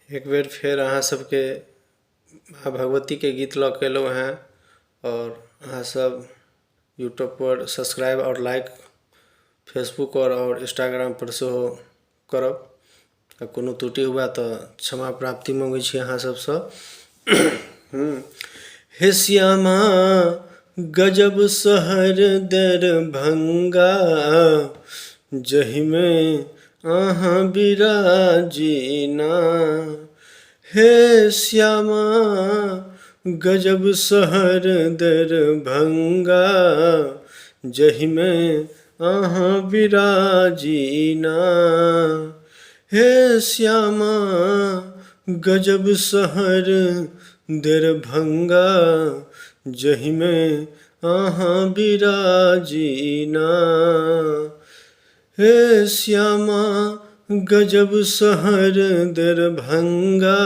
एक बेर फेर अहाँ सबके माँ भगवतीके गीत लऽ के अयलहुँ हेँ और अहाँ सब यूट्यूब पर सब्सक्राइब और लाइक फेसबुक और इंस्टाग्राम पर सेहो करब। कोनो त्रुटि हुए तऽ क्षमा प्राप्ति मांगै छी अहाँ सबसँ। हे श्यामा गजब शहर दरभंगा, जहिमे अहाँ बिराजीना। हे श्यामा गजब शहर दरभंगा, जहिमे अहाँ बिराजीना। हे श्यामा गजब शहर दरभंगा, जहिमे अहाँ बिराजीना। हे श्यामा गजब शहर दरभंगा,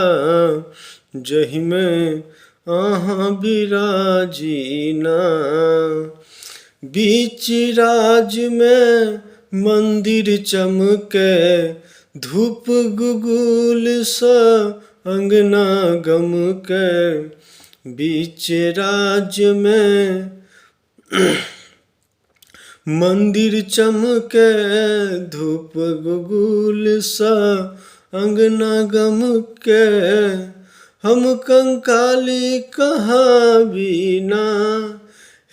जहिमे अहाँ बिराजीना। बीच राज में मंदिर चमके, धूप गुगुल सा अंगना गमके। बीच राज में मंदिर चमके, धूप गुगुल सा अंगना गमके। हम कंकाली कहाँ बीना,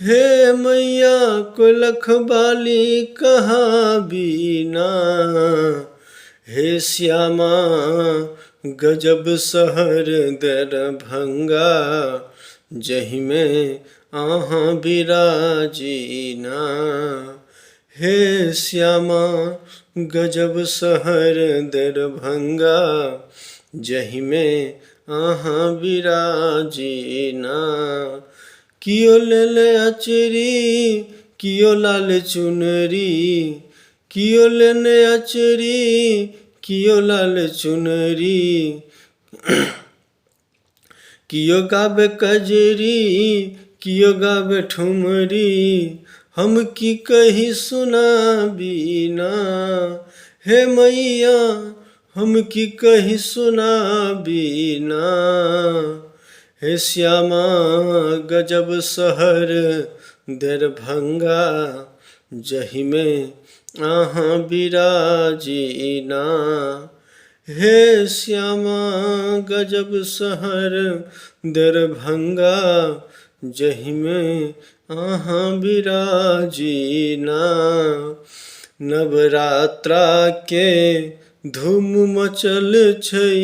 हे मैया कोलख बाली कहाँ बीना। हे श्यामा गजब शहर दरभंगा, जहिमे अहाँ बिराजीना। हे श्यामा गजब शहर दरभंगा, जहिमे अहाँ बिराजीना। कियो लेले अचरी कियो लाल चुनरी, कियो लेने अचरी कियो लाल चुनरी। कियो गावे कजरी कियो गावे ठुमरी, हम की कही सुनाबीना। हे मैया हम की कही सुनाबीना। हे श्यामा गजब शहर दरभंगा, जहिमे अहाँ बिराजीना। हे श्यामा गजब शहर दरभंगा, जहिमे अहाँ बिराजीना। नवरात्रा के धूम मचल छै,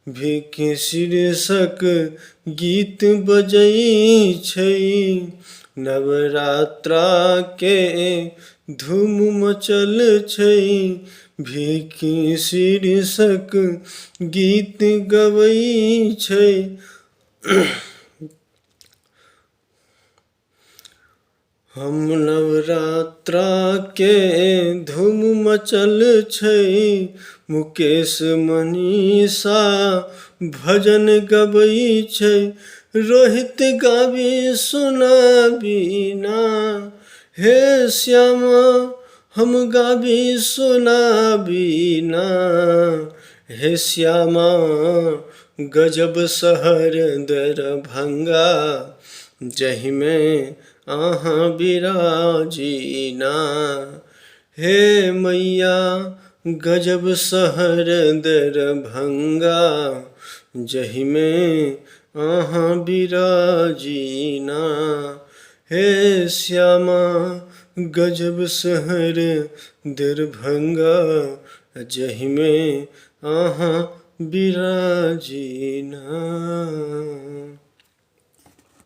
भिख शीर्षक गीत बजै छै। नवरात्रा के धूम मचल छै, भिख शीर्षक गीत गबै छै। हम नवरात्रा के धूम मचल छै, मुकेश मनीषा भजन गबै छै। रोहित गाबी सुनाबीना, हे श्यामा हम गाबी सुनाबीना। हे श्यामा गजब शहर दरभंगा, जहिमे अहाँ बिराजीना। हे मैया गजब शहर दरभंगा, जहिमे अहाँ बिराजीना। हे श्यामा गजब शहर दरभंगा, जहिमे अहाँ बिराजीना।